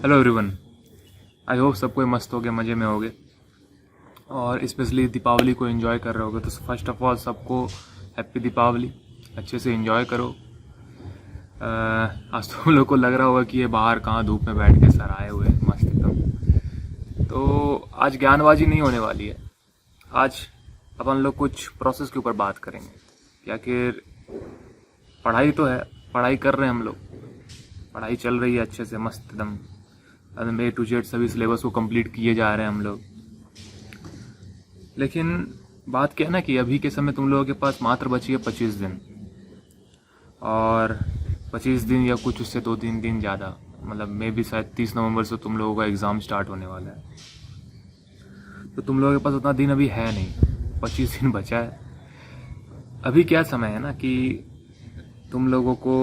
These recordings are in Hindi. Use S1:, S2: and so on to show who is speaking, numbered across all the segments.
S1: हेलो एवरीवन, आई होप सब कोई मस्त हो गए, मज़े में होगे और स्पेशली दीपावली को एंजॉय कर रहे होगे। तो फर्स्ट ऑफ ऑल सबको हैप्पी दीपावली। अच्छे से एंजॉय करो। आज तो हम लोग को लग रहा होगा कि ये बाहर कहाँ धूप में बैठ के सर आए हुए हैं मस्त एकदम। तो आज ज्ञानबाजी नहीं होने वाली है। आज अपन लोग कुछ प्रोसेस के ऊपर बात करेंगे कि आखिर पढ़ाई तो है, पढ़ाई कर रहे हैं हम लोग, पढ़ाई चल रही है अच्छे से मस्त एकदम A to Z सभी सिलेबस को कंप्लीट किए जा रहे हैं हम लोग। लेकिन बात क्या है ना कि अभी के समय तुम लोगों के पास मात्र बची है 25 दिन, और 25 दिन या कुछ उससे 2-3 दिन ज़्यादा, मतलब मे भी शायद 30 नवंबर से तुम लोगों का एग्ज़ाम स्टार्ट होने वाला है। तो तुम लोगों के पास उतना दिन अभी है नहीं, 25 दिन बचा है। अभी क्या समय है ना कि तुम लोगों को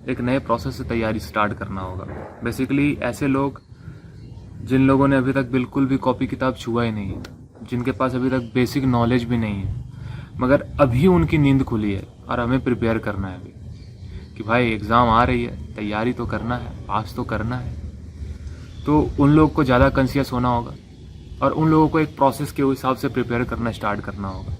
S1: एक नए प्रोसेस से तैयारी स्टार्ट करना होगा। बेसिकली ऐसे लोग जिन लोगों ने अभी तक बिल्कुल भी कॉपी किताब छुआ ही नहीं है, जिनके पास अभी तक बेसिक नॉलेज भी नहीं है, मगर अभी उनकी नींद खुली है और हमें प्रिपेयर करना है अभी कि भाई एग्ज़ाम आ रही है, तैयारी तो करना है, पास तो करना है। तो उन लोग को ज़्यादा कॉन्शियस होना होगा और उन लोगों को एक प्रोसेस के हिसाब से प्रिपेयर करना स्टार्ट करना होगा।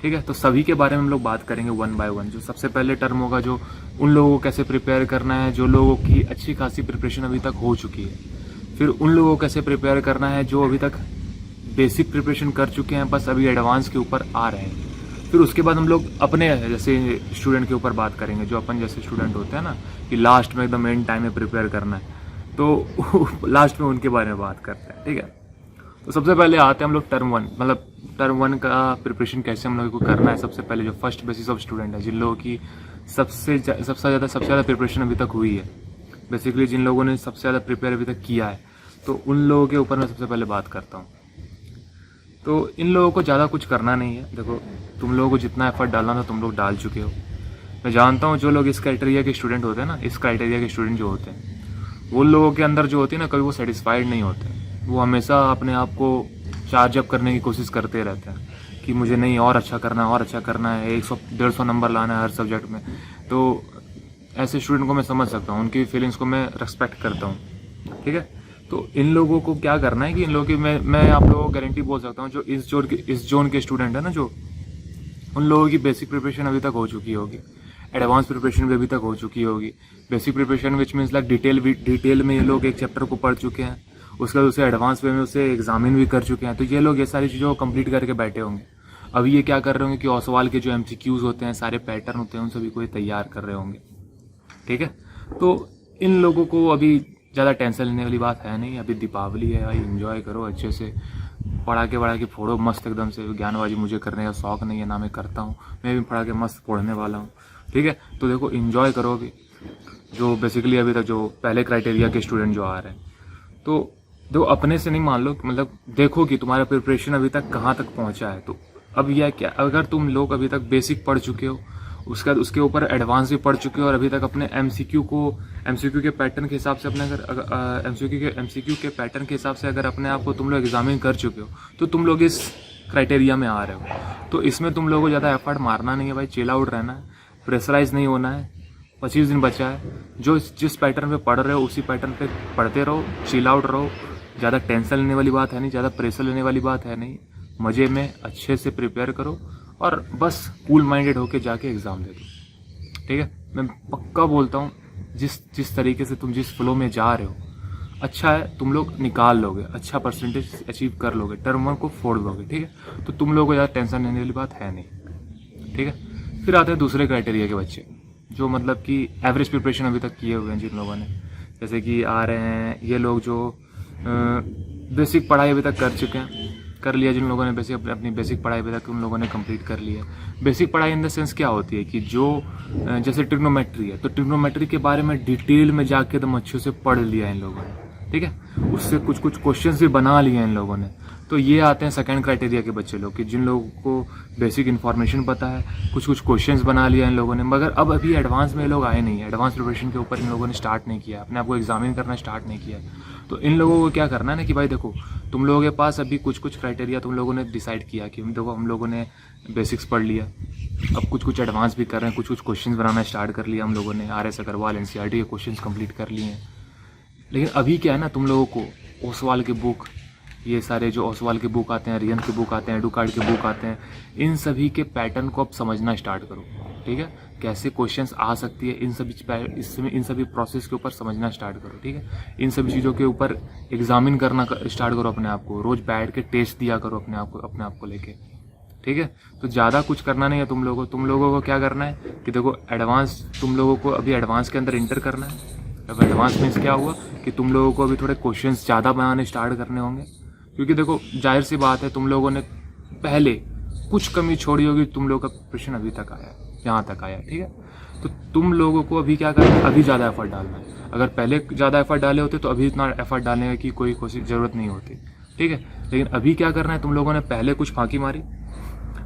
S1: ठीक है, तो सभी के बारे में हम लोग बात करेंगे वन बाय वन। जो सबसे पहले टर्म होगा, जो उन लोगों को कैसे प्रिपेयर करना है जो लोगों की अच्छी खासी प्रिपरेशन अभी तक हो चुकी है। फिर उन लोगों को कैसे प्रिपेयर करना है जो अभी तक बेसिक प्रिपरेशन कर चुके हैं, बस अभी एडवांस के ऊपर आ रहे हैं। फिर उसके बाद हम लोग अपने जैसे स्टूडेंट के ऊपर बात करेंगे, जो अपन जैसे स्टूडेंट होते हैं ना कि लास्ट में एकदम एंड टाइम में प्रिपेयर करना है, तो लास्ट में उनके बारे में बात करते हैं। ठीक है, तो सबसे पहले आते हैं हम लोग टर्म 1, मतलब टर्म 1 का प्रिपरेशन कैसे हम लोगों को करना है। सबसे पहले जो फर्स्ट बेसिस ऑफ स्टूडेंट है, जिन लोगों की सबसे ज़्यादा प्रिपरेशन अभी तक हुई है, बेसिकली जिन लोगों ने सबसे ज़्यादा प्रिपेयर अभी तक किया है, तो उन लोगों के ऊपर मैं सबसे पहले बात करता हूँ। तो इन लोगों को ज़्यादा कुछ करना नहीं है। देखो, तुम लोगों को जितना एफर्ट डालना था तुम लोग डाल चुके हो। मैं जानता हूँ जो लोग इस क्राइटेरिया के स्टूडेंट होते हैं ना, इस क्राइटेरिया के स्टूडेंट जो होते हैं, वो लोगों के अंदर जो होती है ना, कभी वो सेटिस्फाइड नहीं होते। वो हमेशा अपने आप को चार्ज अप करने की कोशिश करते रहते हैं कि मुझे नहीं और अच्छा करना है, और अच्छा करना है, 100-150 नंबर लाना है हर सब्जेक्ट में। तो ऐसे स्टूडेंट को मैं समझ सकता हूँ, उनकी फीलिंग्स को मैं रेस्पेक्ट करता हूँ। ठीक है, तो इन लोगों को क्या करना है कि इन लोगों की मैं आप लोगों को गारंटी बोल सकता हूँ, जो इस जोन के स्टूडेंट है ना, जो उन लोगों की बेसिक प्रिपरेशन अभी तक हो चुकी होगी, एडवांस प्रिपरेशन भी अभी तक हो चुकी होगी। Basic preparation which means like detail में ये लोग एक चैप्टर को पढ़ चुके हैं, उसके बाद उसे एडवांस वे में उसे एग्जामिन भी कर चुके हैं। तो ये लोग ये सारी चीज़ों को कंप्लीट करके बैठे होंगे। अभी ये क्या कर रहे होंगे कि सवाल के जो MCQs होते हैं, सारे पैटर्न होते हैं, उन सभी को ये तैयार कर रहे होंगे। ठीक है, तो इन लोगों को अभी ज़्यादा टेंशन लेने वाली बात है नहीं। अभी दीपावली है भाई, एंजॉय करो अच्छे से, पढ़ा के फोड़ो मस्त एकदम से। ज्ञानबाजी मुझे करने का शौक नहीं है, ना मैं करता हूँ, मैं भी पढ़ा के मस्त पढ़ने वाला हूँ। ठीक है, तो देखो एंजॉय करो अभी। जो बेसिकली अभी तक जो पहले क्राइटेरिया के स्टूडेंट जो आ रहे हैं, तो अपने से नहीं मान लो, मतलब देखो कि तुम्हारा प्रिपरेशन अभी तक कहाँ तक पहुँचा है। तो अब यह क्या, अगर तुम लोग अभी तक बेसिक पढ़ चुके हो, उसके बाद उसके ऊपर एडवांस भी पढ़ चुके हो, और अभी तक अपने MCQ के पैटर्न के हिसाब से अपने अगर MCQ के पैटर्न के हिसाब से अगर अपने आप को तुम लोग एग्जामिन कर चुके हो, तो तुम लोग इस क्राइटेरिया में आ रहे हो। तो इसमें तुम लोगों को ज़्यादा एफर्ट मारना नहीं है भाई, चिल आउट रहना है, प्रेशराइज नहीं होना है। 25 दिन बचा है, जो जिस पैटर्न पे पढ़ रहे हो उसी पैटर्न पे पढ़ते रहो, चिल आउट रहो। ज़्यादा टेंशन लेने वाली बात है नहीं, ज़्यादा प्रेशर लेने वाली बात है नहीं। मज़े में अच्छे से प्रिपेयर करो और बस कूल माइंडेड होके जाके एग्ज़ाम दे दो। ठीक है, मैं पक्का बोलता हूँ, जिस तरीके से तुम जिस फ्लो में जा रहे हो, अच्छा है, तुम लोग निकाल लोगे, अच्छा परसेंटेज अचीव कर लोगे, टर्म 1 को फोड़ लोगे। ठीक है, तो तुम लोगों को ज़्यादा टेंशन लेने वाली बात है नहीं। ठीक है, फिर आते हैं दूसरे क्राइटेरिया के बच्चे, जो मतलब कि एवरेज प्रिपरेशन अभी तक किए हुए हैं, जिन लोगों ने, जैसे कि आ रहे हैं ये लोग जो बेसिक पढ़ाई अभी तक कर लिया, जिन लोगों ने अपनी बेसिक पढ़ाई अभी तक उन लोगों ने कंप्लीट कर ली है। बेसिक पढ़ाई इन द सेंस क्या होती है कि जो जैसे ट्रिग्नोमेट्री है, तो ट्रिग्नोमेट्री के बारे में डिटेल में जाके एकदम अच्छे से पढ़ लिया इन लोगों ने। ठीक है, उससे कुछ क्वेश्चंस भी बना लिए इन लोगों ने। तो ये आते हैं सेकंड क्राइटेरिया के बच्चे लोग, कि जिन लोगों को बेसिक इन्फॉर्मेशन पता है, कुछ क्वेश्चंस बना लिया इन लोगों ने, मगर अब अभी एडवांस में ये लोग आए नहीं है, एडवांस प्रिपरेशन के ऊपर इन लोगों ने स्टार्ट नहीं किया, अपने आप को एग्जामिन करना स्टार्ट नहीं किया। तो इन लोगों को क्या करना है ना कि भाई देखो, तुम लोगों के पास अभी कुछ क्राइटेरिया तुम लोगों ने डिसाइड किया कि देखो हम लोगों ने बेसिक्स पढ़ लिया, अब कुछ एडवांस भी कर रहे हैं, कुछ क्वेश्चंस बनाना स्टार्ट कर लिया हम लोगों ने, RS अग्रवाल NCERT के क्वेश्चंस कंप्लीट कर लिए हैं। लेकिन अभी क्या है ना, तुम लोगों को ओसवाल के बुक, ये सारे जो ओसवाल के बुक आते हैं, रियन के बुक आते हैं, एडुकार्ड के बुक आते हैं, इन सभी के पैटर्न को अब समझना स्टार्ट करो, ठीक है। कैसे क्वेश्चंस आ सकती है, इन सभी प्रोसेस के ऊपर समझना स्टार्ट करो, ठीक है। इन सभी चीज़ों के ऊपर एग्जामिन करना स्टार्ट करो अपने आप को, रोज़ बैठ के टेस्ट दिया करो अपने आप को लेके, ठीक है। तो ज़्यादा कुछ करना नहीं है तुम लोगों को क्या करना है कि देखो, एडवांस तुम लोगों को अभी एडवांस के अंदर इंटर करना है। अब एडवांस मीन्स क्या हुआ कि तुम लोगों को अभी थोड़े क्वेश्चंस ज़्यादा बनाने स्टार्ट करने होंगे, क्योंकि देखो जाहिर सी बात है, तुम लोगों ने पहले कुछ कमी छोड़ी होगी, तुम लोगों का प्रश्न अभी तक आया, यहाँ तक आया, ठीक है। तो तुम लोगों को अभी क्या करना है, अभी ज़्यादा एफर्ट डालना है। अगर पहले ज़्यादा एफर्ट डाले होते तो अभी इतना एफर्ट डालने की कोई ज़रूरत नहीं होती, ठीक है। लेकिन अभी क्या करना है, तुम लोगों ने पहले कुछ फांकी मारी,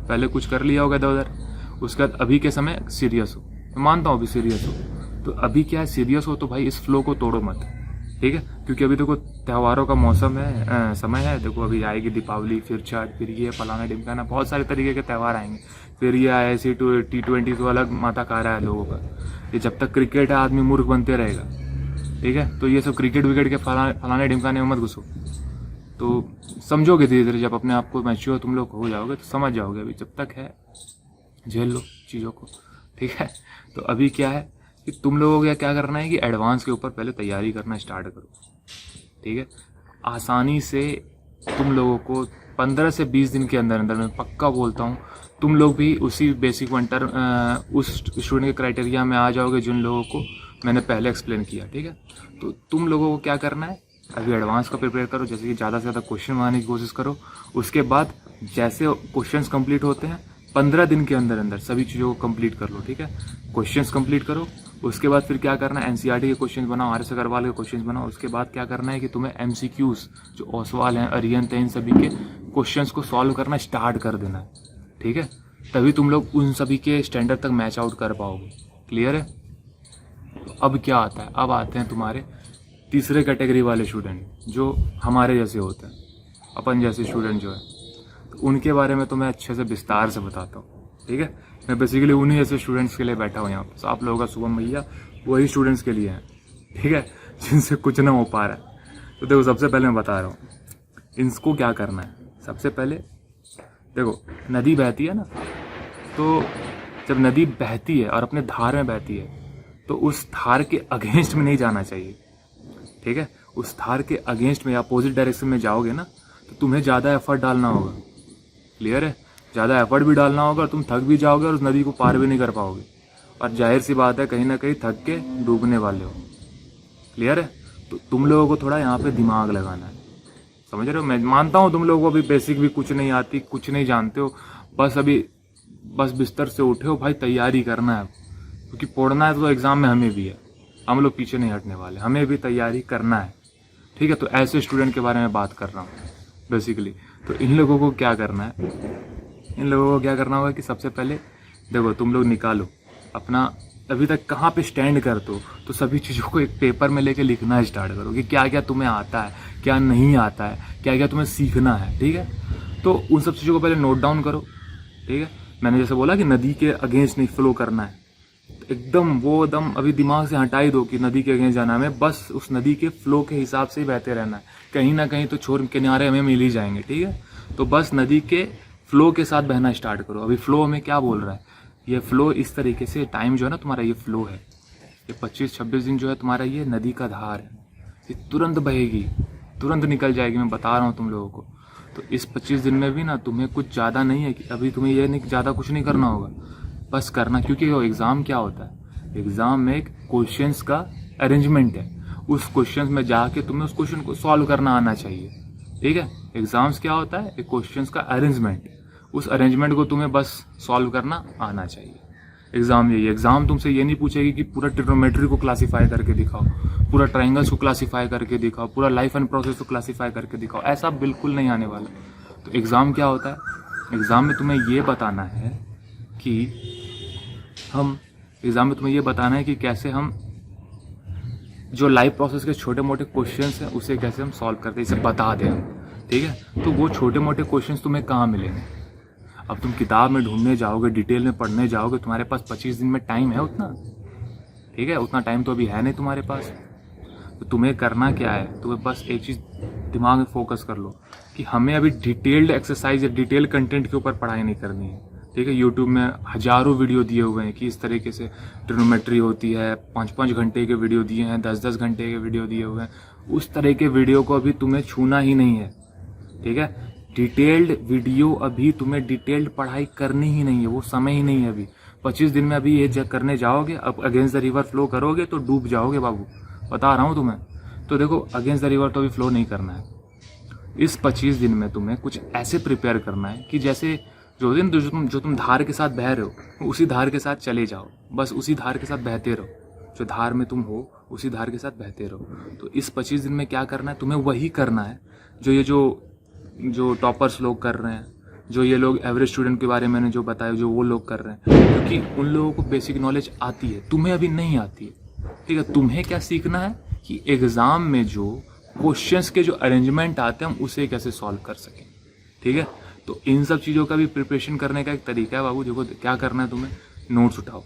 S1: पहले कुछ कर लिया होगा इधर उधर, उसके बाद अभी के समय सीरियस हो, मैं मानता हूँ अभी सीरियस हो, तो अभी क्या है, सीरियस हो तो भाई इस फ्लो को तोड़ो मत, ठीक है। क्योंकि अभी देखो त्योहारों का मौसम है, समय है, देखो अभी आएगी दीपावली, फिर छठ, फिर ये फलाना ढिमकाना, बहुत सारे तरीके के त्यौहार आएंगे, फिर ये IIC T20 तो अलग माथा खा रहा है लोगों का। ये जब तक क्रिकेट है आदमी मूर्ख बनते रहेगा, ठीक है। तो ये सब क्रिकेट विकेट के फलाने ढिमकाने में मत घुसो, तो समझोगे धीरे धीरे, जब अपने आप को मैच्योर तुम लोग हो जाओगे तो समझ जाओगे। अभी जब तक है झेल लो चीज़ों को, ठीक है। तो अभी क्या है कि तुम लोगों को क्या करना है कि एडवांस के ऊपर पहले तैयारी करना स्टार्ट करो, ठीक है। आसानी से तुम लोगों को 15 से 20 दिन के अंदर अंदर, मैं पक्का बोलता हूँ, तुम लोग भी उसी बेसिक वंटर उस स्टूडेंट के क्राइटेरिया में आ जाओगे जिन लोगों को मैंने पहले एक्सप्लेन किया, ठीक है। तो तुम लोगों को क्या करना है, अभी एडवांस का प्रिपेयर करो, जैसे कि ज़्यादा से ज़्यादा क्वेश्चन बनाने की कोशिश करो। उसके बाद जैसे क्वेश्चंस कंप्लीट होते हैं 15 दिन के अंदर अंदर सभी चीज़ों को कंप्लीट कर लो, ठीक है। क्वेश्चंस कंप्लीट करो, उसके बाद फिर क्या करना है, NCERT के क्वेश्चंस बनाओ, RS अग्रवाल के क्वेश्चंस बनाओ। उसके बाद क्या करना है कि तुम्हें MCQs जो ओसवाल हैं, अरिहंत हैं, इन सभी के क्वेश्चंस को सॉल्व करना स्टार्ट कर देना है, ठीक है। तभी तुम लोग उन सभी के स्टैंडर्ड तक मैच आउट कर पाओगे। क्लियर है। तो अब क्या आता है, अब आते हैं तुम्हारे तीसरे कैटेगरी वाले स्टूडेंट जो हमारे जैसे होते हैं, अपन जैसे स्टूडेंट जो है, तो उनके बारे में तो मैं अच्छे से विस्तार से बताता हूँ, ठीक है। मैं बेसिकली उन्हीं जैसे स्टूडेंट्स के लिए बैठा हूँ यहाँ पर। आप लोगों का शुभम भैया वही स्टूडेंट्स के लिए हैं, ठीक है, जिनसे कुछ ना हो पा रहा है। तो देखो, सबसे पहले मैं बता रहा हूँ इनको क्या करना है। सबसे पहले देखो, नदी बहती है ना, तो जब नदी बहती है और अपने धार में बहती है तो उस धार के अगेंस्ट में नहीं जाना चाहिए, ठीक है। उस धार के अगेंस्ट में या अपोजिट डायरेक्शन में जाओगे ना तो तुम्हें ज़्यादा एफर्ट डालना होगा। क्लियर है। ज़्यादा एफर्ट भी डालना होगा और तुम थक भी जाओगे और उस नदी को पार भी नहीं कर पाओगे, और जाहिर सी बात है कहीं ना कहीं थक के डूबने वाले हो। क्लियर है। तो तुम लोगों को थोड़ा यहाँ पे दिमाग लगाना है, समझ रहे हो। मैं मानता हूँ तुम लोगों को अभी बेसिक भी कुछ नहीं आती, कुछ नहीं जानते हो, बस बिस्तर से उठे हो भाई, तैयारी करना है, क्योंकि पढ़ना है तो एग्ज़ाम में हमें भी है, हम लोग पीछे नहीं हटने वाले, हमें भी तैयारी करना है, ठीक है। तो ऐसे स्टूडेंट के बारे में बात कर रहा हूँ बेसिकली। तो इन लोगों को क्या करना है, इन लोगों को क्या करना होगा कि सबसे पहले देखो, तुम लोग निकालो अपना अभी तक कहाँ पे स्टैंड करते हो, तो सभी चीज़ों को एक पेपर में लेके लिखना स्टार्ट करो कि क्या क्या तुम्हें आता है, क्या नहीं आता है, क्या क्या तुम्हें सीखना है, ठीक है। तो उन सब चीज़ों को पहले नोट डाउन करो, ठीक है। मैंने जैसे बोला कि नदी के अगेंस्ट नहीं फ्लो करना है, तो एकदम अभी दिमाग से हटा ही दो कि नदी के अगेंस्ट जाना है, हमें बस उस नदी के फ्लो के हिसाब से ही बहते रहना है। कहीं ना कहीं तो छोर किनारे हमें मिल ही जाएंगे, ठीक है। तो बस नदी के फ्लो के साथ बहना स्टार्ट करो। अभी फ्लो हमें क्या बोल रहा है, ये फ्लो इस तरीके से, टाइम जो है ना तुम्हारा, ये फ्लो है, ये 25-26 दिन जो है तुम्हारा, ये नदी का धार है, ये तुरंत बहेगी, तुरंत निकल जाएगी, मैं बता रहा हूँ तुम लोगों को। तो इस 25 दिन में भी ना तुम्हें कुछ ज़्यादा नहीं है कि अभी तुम्हें ये नहीं ज़्यादा कुछ नहीं करना होगा, बस करना, क्योंकि वो एग्ज़ाम क्या होता है, एग्ज़ाम में एक क्वेश्चंस का अरेंजमेंट है, उस क्वेश्चंस में जाके तुम्हें उस क्वेश्चन को सॉल्व करना आना चाहिए, ठीक है। एग्ज़ाम्स क्या होता है, एक क्वेश्चंस का अरेंजमेंट, उस अरेंजमेंट को तुम्हें बस सॉल्व करना आना चाहिए। एग्ज़ाम यही, एग्ज़ाम तुमसे ये नहीं पूछेगी कि पूरा ट्रिग्नोमेट्री को क्लासीफाई करके दिखाओ, पूरा ट्राइंगल्स को क्लासीफाई करके दिखाओ, पूरा लाइफ एंड प्रोसेस को क्लासीफाई करके दिखाओ, ऐसा बिल्कुल नहीं आने वाला। तो एग्ज़ाम क्या होता है, एग्ज़ाम में तुम्हें ये बताना है कि कैसे हम जो लाइफ प्रोसेस के छोटे मोटे क्वेश्चंस हैं उसे कैसे हम सॉल्व करते हैं, इसे बता दें हम, ठीक है। तो वो छोटे मोटे क्वेश्चंस तुम्हें कहाँ मिलेंगे, अब तुम किताब में ढूंढने जाओगे, डिटेल में पढ़ने जाओगे, तुम्हारे पास 25 दिन में टाइम है उतना, ठीक है, उतना टाइम तो अभी है नहीं तुम्हारे पास। तो तुम्हें करना क्या है, तुम्हें बस एक चीज़ दिमाग में फोकस कर लो कि हमें अभी डिटेल्ड एक्सरसाइज या डिटेल कंटेंट के ऊपर पढ़ाई नहीं करनी है। ठीक है, यूट्यूब में हज़ारों वीडियो दिए हुए हैं कि इस तरीके से ट्रिग्नोमेट्री होती है, 5-5 घंटे के वीडियो दिए हैं, 10-10 घंटे के वीडियो दिए हुए हैं। उस तरह के वीडियो को अभी तुम्हें छूना ही नहीं है। ठीक है, डिटेल्ड वीडियो अभी तुम्हें डिटेल्ड पढ़ाई करनी ही नहीं है, वो समय ही नहीं है अभी। 25 दिन में अभी ये करने जाओगे, अब अगेंस्ट द रिवर फ्लो करोगे तो डूब जाओगे बाबू, बता रहा हूँ तुम्हें। तो देखो, अगेंस्ट द रिवर तो अभी फ्लो नहीं करना है। इस 25 दिन में तुम्हें कुछ ऐसे प्रिपेयर करना है कि जैसे जो तुम धार के साथ बह रहे हो, उसी धार के साथ चले जाओ, बस उसी धार के साथ बहते रहो। जो धार में तुम हो उसी धार के साथ बहते रहो। तो इस 25 दिन में क्या करना है, तुम्हें वही करना है जो टॉपर्स लोग कर रहे हैं, जो ये लोग एवरेज स्टूडेंट के बारे में मैंने जो बताया, जो वो लोग कर रहे हैं, क्योंकि उन लोगों को बेसिक नॉलेज आती है, तुम्हें अभी नहीं आती है। ठीक है, तुम्हें क्या सीखना है कि एग्ज़ाम में जो क्वेश्चंस के जो अरेंजमेंट आते हैं हम उसे कैसे सॉल्व कर सकें। ठीक है, तो इन सब चीज़ों का भी प्रिपरेशन करने का एक तरीका है बाबू। देखो क्या करना है, तुम्हें नोट्स उठाओ।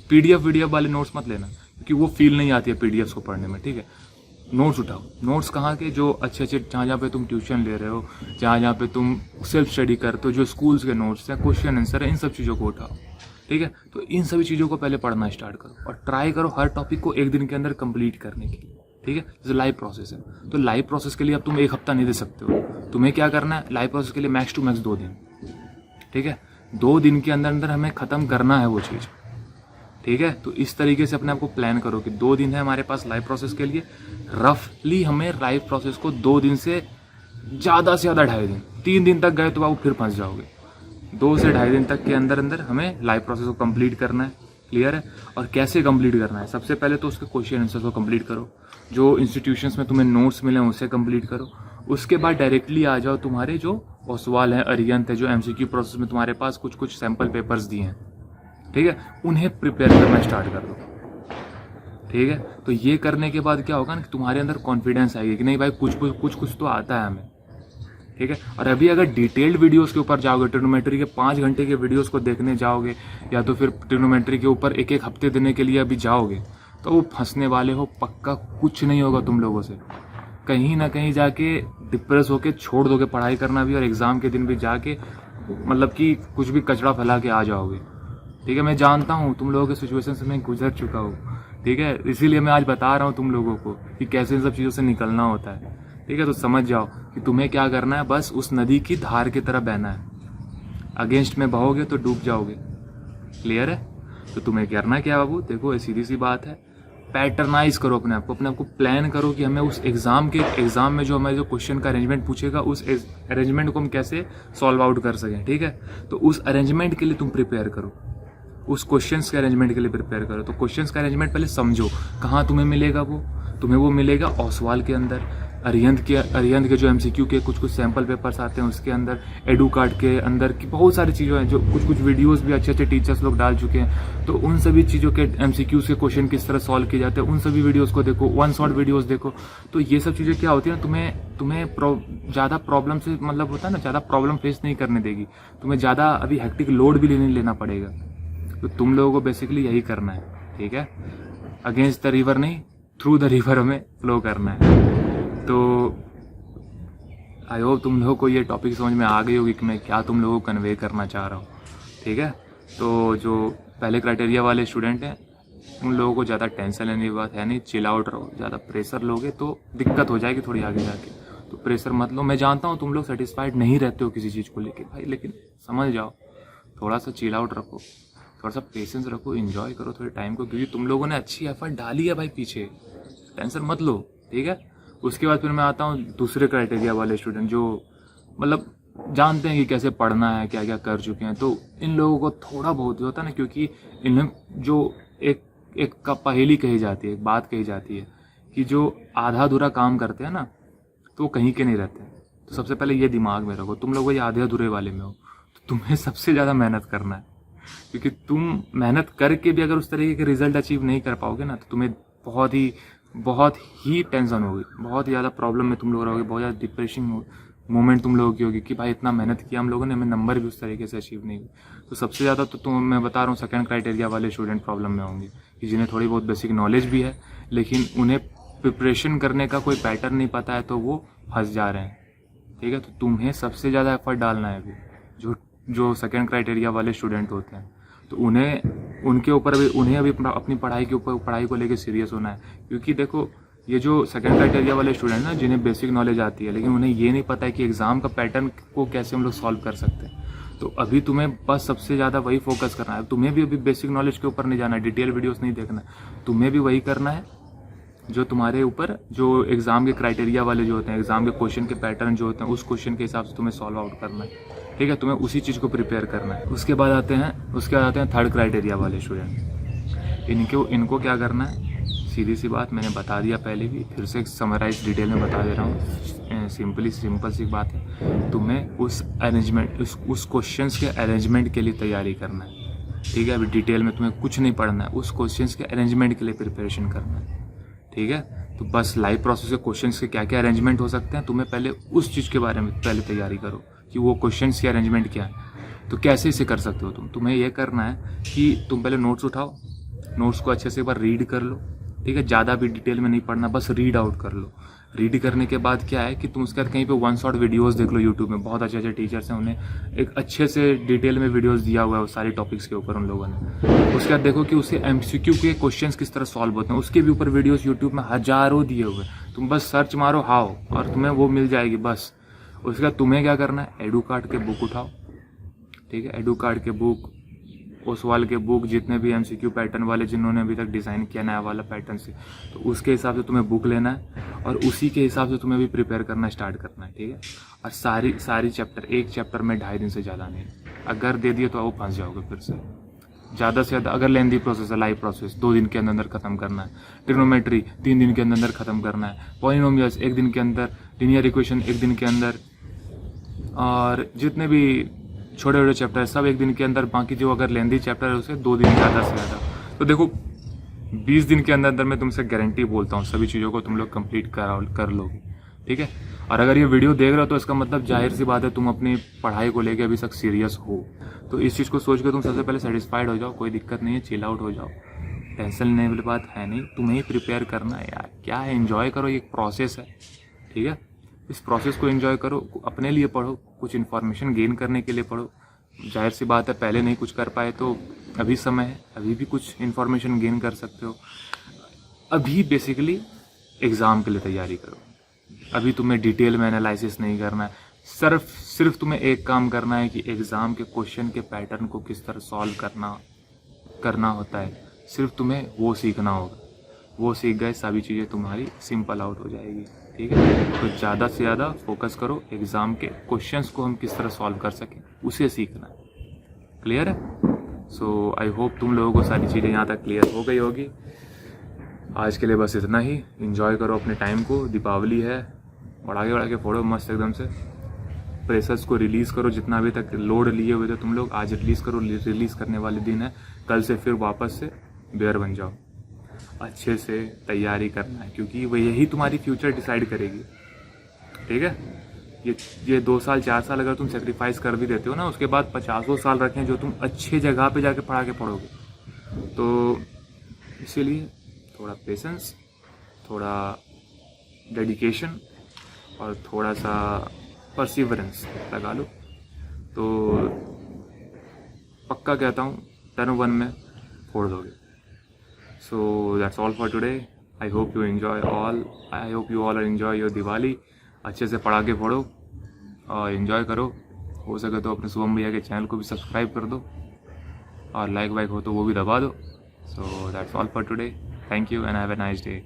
S1: पीडीएफ वाले नोट्स मत लेना, क्योंकि वो फील नहीं आती है पीडीएफ को पढ़ने में। ठीक है, नोट्स उठाओ। नोट्स कहाँ के, जो अच्छे जहाँ पे तुम ट्यूशन ले रहे हो, जहाँ पे तुम सेल्फ स्टडी करते हो, जो स्कूल्स के नोट्स हैं, क्वेश्चन आंसर है, इन सब चीज़ों को उठाओ। ठीक है, तो इन सभी चीज़ों को पहले पढ़ना स्टार्ट करो और ट्राई करो हर टॉपिक को एक दिन के अंदर कंप्लीट करने के लिए। ठीक है, जैसे लाइव प्रोसेस है, तो लाइव प्रोसेस के लिए अब तुम 1 हफ्ता नहीं दे सकते हो। तुम्हें क्या करना है, लाइव प्रोसेस के लिए मैक्स टू मैक्स 2 दिन। ठीक है, 2 दिन के अंदर अंदर हमें ख़त्म करना है वो चीज़। ठीक है, तो इस तरीके से अपने आप को प्लान करो कि 2 दिन है हमारे पास लाइव प्रोसेस के लिए। रफली हमें लाइव प्रोसेस को 2 दिन से ज़्यादा 2.5 दिन, 3 दिन तक गए तो बाबू फिर फंस जाओगे। 2 से 2.5 दिन तक के अंदर अंदर हमें लाइव प्रोसेस को कंप्लीट करना है। क्लियर है, और कैसे कंप्लीट करना है, सबसे पहले तो उसके क्वेश्चन आंसर को कंप्लीट करो, जो इंस्टीट्यूशंस में तुम्हें नोट्स मिले हैं उसे कंप्लीट करो। उसके बाद डायरेक्टली आ जाओ तुम्हारे जो ओसवाल है, अरिहंत है, जो एमसीक्यू प्रोसेस में तुम्हारे पास कुछ सैम्पल पेपर्स दिए हैं। ठीक है, उन्हें प्रिपेयर करना स्टार्ट कर दो। ठीक है, तो ये करने के बाद क्या होगा ना कि तुम्हारे अंदर कॉन्फिडेंस आएगी कि नहीं भाई कुछ तो आता है हमें। ठीक है, और अभी अगर डिटेल्ड वीडियोस के ऊपर जाओगे, ट्रिग्नोमेट्री के 5 घंटे के वीडियोस को देखने जाओगे, या तो फिर ट्रिग्नोमेट्री के ऊपर 1-1 हफ्ते देने के लिए अभी जाओगे, तो वो फंसने वाले हो पक्का। कुछ नहीं होगा तुम लोगों से, कहीं ना कहीं जाके डिप्रेस होके छोड़ दोगे पढ़ाई करना भी, और एग्ज़ाम के दिन भी जाके मतलब कि कुछ भी कचरा फैला के आ जाओगे। ठीक है, मैं जानता हूँ तुम लोगों के सिचुएशन से मैं गुजर चुका हूँ। ठीक है, इसीलिए मैं आज बता रहा हूँ तुम लोगों को कि कैसे इन सब चीज़ों से निकलना होता है। ठीक है, तो समझ जाओ कि तुम्हें क्या करना है, बस उस नदी की धार की तरह बहना है। अगेंस्ट में बहोगे तो डूब जाओगे। क्लियर है, तो तुम्हें करना क्या बाबू, देखो ये सीधी सी बात है, पैटर्नाइज करो अपने आप को प्लान करो कि हमें उस एग्जाम में जो हमारे जो क्वेश्चन का अरेंजमेंट पूछेगा, उस अरेंजमेंट को हम कैसे सॉल्व आउट कर सकें। ठीक है, तो उस अरेंजमेंट के लिए तुम प्रिपेयर करो, उस क्वेश्चंस के अरेंजमेंट के लिए प्रिपेयर करो। तो क्वेश्चंस का अरेंजमेंट पहले समझो, कहाँ तुम्हें मिलेगा वो, तुम्हें वो मिलेगा ओसवाल के अंदर, अरिहंत के जो एमसीक्यू के कुछ सैम्पल पेपर्स आते हैं उसके अंदर, एडू कार्ड के अंदर की बहुत सारी चीज़ें हैं, जो कुछ वीडियोस भी अच्छे टीचर्स लोग डाल चुके हैं। तो उन सभी चीज़ों के एमसीक्यूज के क्वेश्चन किस तरह सॉल्व किए जाते हैं, उन सभी वीडियोस को देखो, 1 शॉट वीडियोस देखो। तो ये सब चीज़ें क्या होती है ना, तुम्हें ज़्यादा प्रॉब्लम से मतलब होता है ना, ज़्यादा प्रॉब्लम फेस नहीं करने देगी, तुम्हें ज़्यादा अभी हेक्टिक लोड भी लेना पड़ेगा। तो तुम लोगों को बेसिकली यही करना है। ठीक है, अगेंस्ट द रिवर नहीं, थ्रू द रिवर हमें फ्लो करना है। तो आई होप तुम लोगों को ये टॉपिक समझ में आ गई होगी कि मैं क्या तुम लोगों को कन्वे करना चाह रहा हूँ। ठीक है, तो जो पहले क्राइटेरिया वाले स्टूडेंट हैं उन लोगों को ज़्यादा टेंशन लेने की बात है नहीं, चिल आउट रहो। ज़्यादा प्रेशर लोगे तो दिक्कत हो जाएगी थोड़ी आगे जाके, तो प्रेशर मत लो। मैं जानता हूँ तुम लोग सेटिस्फाइड नहीं रहते हो किसी चीज़ को लेके भाई, लेकिन समझ जाओ, थोड़ा सा चिल आउट रखो, थोड़ा सा पेशेंस रखो, एंजॉय करो थोड़े टाइम को, क्योंकि तुम लोगों ने अच्छी एफर्ट डाली है भाई पीछे, टेंशन मत लो। ठीक है, उसके बाद फिर मैं आता हूँ दूसरे क्राइटेरिया वाले स्टूडेंट जो मतलब जानते हैं कि कैसे पढ़ना है, क्या क्या कर चुके हैं। तो इन लोगों को थोड़ा बहुत होता है ना, क्योंकि इनमें जो एक का पहेली कही जाती है, एक बात कही जाती है कि जो आधा अधूरा काम करते हैं ना तो वो कहीं के नहीं रहते। तो सबसे पहले ये दिमाग में रखो, तुम लोग वही आधे अधूरे वाले में हो, तो तुम्हें सबसे ज़्यादा मेहनत करना है, क्योंकि तुम मेहनत करके भी अगर उस तरीके के रिजल्ट अचीव नहीं कर पाओगे ना, तो तुम्हें बहुत ही टेंशन होगी, बहुत ज़्यादा प्रॉब्लम में तुम लोग रहोगे, बहुत ज़्यादा डिप्रेसिंग मोमेंट तुम लोगों की होगी कि भाई इतना मेहनत किया हम लोगों ने, हमें नंबर भी उस तरीके से अचीव नहीं हुए। तो सबसे ज़्यादा तो मैं बता रहा हूँ सेकंड क्राइटेरिया वाले स्टूडेंट प्रॉब्लम में होंगे, कि जिन्हें थोड़ी बहुत बेसिक नॉलेज भी है लेकिन उन्हें प्रिपरेशन करने का कोई पैटर्न नहीं पता है तो वो फंस जा रहे हैं। ठीक है, तो तुम्हें सबसे ज़्यादा एफर्ट डालना है अभी। जो सेकंड क्राइटेरिया वाले स्टूडेंट होते हैं तो उन्हें अभी अपनी पढ़ाई को लेके सीरियस होना है। क्योंकि देखो, ये जो सेकंड क्राइटेरिया वाले स्टूडेंट ना, जिन्हें बेसिक नॉलेज आती है लेकिन उन्हें ये नहीं पता है कि एग्ज़ाम का पैटर्न को कैसे हम लोग सॉल्व कर सकते हैं, तो अभी तुम्हें बस सबसे ज़्यादा वही फोकस करना है। तुम्हें भी अभी बेसिक नॉलेज के ऊपर नहीं जाना है, डिटेल वीडियोस नहीं देखना है, तुम्हें भी वही करना है जो तुम्हारे ऊपर, जो एग्ज़ाम के क्राइटेरिया वाले जो होते हैं, एग्ज़ाम के क्वेश्चन के पैटर्न जो होते हैं, उस क्वेश्चन के हिसाब से तुम्हें सॉल्व आउट करना है। ठीक है, तुम्हें उसी चीज़ को प्रिपेयर करना है। उसके बाद आते हैं थर्ड क्राइटेरिया वाले स्टूडेंट। इनको क्या करना है, सीधी सी बात मैंने बता दिया पहले भी, फिर से समराइज डिटेल में बता दे रहा हूँ। सिंपल सी बात है, तुम्हें उस क्वेश्चंस के अरेंजमेंट के लिए तैयारी करना है। ठीक है, अभी डिटेल में तुम्हें कुछ नहीं पढ़ना है, उस क्वेश्चंस के अरेंजमेंट के लिए प्रिपरेशन करना है। ठीक है, तो बस लाइव प्रोसेस के क्वेश्चंस के क्या क्या अरेंजमेंट हो सकते हैं, तुम्हें पहले उस चीज़ के बारे में पहले तैयारी करो कि वो क्वेश्चंस के अरेंजमेंट क्या है। तो कैसे इसे कर सकते हो तुम्हें यह करना है कि तुम पहले नोट्स उठाओ, नोट्स को अच्छे से एक बार रीड कर लो। ठीक है, ज़्यादा भी डिटेल में नहीं पढ़ना, बस रीड आउट कर लो। रीड करने के बाद क्या है कि तुम उसके बाद कहीं पे वन शॉट वीडियोस देख लो यूट्यूब में, बहुत अच्छे टीचर्स हैं, उन्हें एक अच्छे से डिटेल में वीडियोस दिया हुआ है वो सारे टॉपिक्स के ऊपर उन लोगों ने। उसके बाद देखो कि उससे MCQ के क्वेश्चंस किस तरह सॉल्व होते हैं, उसके भी ऊपर वीडियोस यूट्यूब में हज़ारों दिए हुए हैं। तुम बस सर्च मारो हाउ और तुम्हें वो मिल जाएगी बस। उसके बाद तुम्हें क्या करना है, एडुकार्ड के बुक उठाओ। ठीक है, एडुकार्ड के बुक, ओसवाल के बुक, जितने भी MCQ पैटर्न वाले जिन्होंने अभी तक डिज़ाइन किया नया वाला पैटर्न से, तो उसके हिसाब से तुम्हें बुक लेना है और उसी के हिसाब से तुम्हें भी प्रिपेयर करना स्टार्ट करना है। ठीक है, और सारी चैप्टर, एक चैप्टर में 2.5 दिन से ज़्यादा नहीं। अगर दे दिए तो वो फंस जाओगे फिर से। ज़्यादा से ज़्यादा अगर लेंदी प्रोसेस है, लाइव प्रोसेस 2 दिन के अंदर ख़त्म करना है, ट्रिग्नोमेट्री 3 दिन के अंदर ख़त्म करना है, पॉलिनोमियल्स 1 दिन के अंदर, लीनियर इक्वेशन 1 दिन के अंदर, और जितने भी छोटे छोटे चैप्टर है सब 1 दिन के अंदर। बाकी जो अगर लेंदी चैप्टर है उसे 2 दिन ज़्यादा से ज़्यादा। तो देखो 20 दिन के अंदर मैं तुमसे गारंटी बोलता हूँ सभी चीज़ों को तुम लोग कंप्लीट कर लोगे। ठीक है, और अगर ये वीडियो देख रहे हो तो इसका मतलब जाहिर सी बात है तुम अपनी पढ़ाई को लेके अभी तक सीरियस हो। तो इस चीज़ को सोच के तुम सबसे पहले सेटिस्फाइड हो जाओ, कोई दिक्कत नहीं है, चिल आउट हो जाओ, टेंशन लेने वाली बात है नहीं। तुम्हें ही प्रिपेयर करना है यार, क्या है, एंजॉय करो, ये एक प्रोसेस है। ठीक है, इस प्रोसेस को एंजॉय करो, अपने लिए पढ़ो, कुछ इन्फॉर्मेशन गेन करने के लिए पढ़ो। जाहिर सी बात है पहले नहीं कुछ कर पाए तो अभी समय है, अभी भी कुछ इन्फॉर्मेशन गेन कर सकते हो। अभी बेसिकली एग्ज़ाम के लिए तैयारी करो, अभी तुम्हें डिटेल में एनालिसिस नहीं करना है। सिर्फ तुम्हें एक काम करना है कि एग्ज़ाम के क्वेश्चन के पैटर्न को किस तरह सॉल्व करना होता है, सिर्फ तुम्हें वो सीखना होगा। वो सीख गए सभी चीज़ें तुम्हारी सिंपल आउट हो जाएगी। ठीक है, तो ज़्यादा से ज़्यादा फोकस करो एग्ज़ाम के क्वेश्चंस को हम किस तरह सॉल्व कर सकें, उसे सीखना है। क्लियर है? सो आई होप तुम लोगों को सारी चीज़ें यहाँ तक क्लियर हो गई होगी। आज के लिए बस इतना ही। एंजॉय करो अपने टाइम को, दीपावली है, बढ़ा के फोड़ो मस्त एकदम से। प्रेशर्स को रिलीज़ करो, जितना अभी तक लोड लिए हुए थे तुम लोग, आज रिलीज़ करो। रिलीज़ करने वाले दिन है, कल से फिर वापस से बेयर बन जाओ। अच्छे से तैयारी करना है क्योंकि वो यही तुम्हारी फ्यूचर डिसाइड करेगी। ठीक है, ये 2 साल 4 साल अगर तुम सेक्रीफाइस कर भी देते हो ना, उसके बाद 50 साल रखें जो तुम अच्छे जगह पे जाके पढ़ा के पढ़ोगे। तो इसीलिए थोड़ा पेशेंस, थोड़ा डेडिकेशन और थोड़ा सा परसिवरेंस लगा लो तो पक्का कहता हूँ टर्न 1 में फोड़ दोगे। So that's all for today. I hope you all enjoy your Diwali. अच्छे से पढ़ा के पढ़ो और एंजॉय करो। हो सके तो अपने शुभम भैया के चैनल को भी सब्सक्राइब कर दो और लाइक हो तो वो भी दबा दो। So that's all for today. Thank you and have a nice day.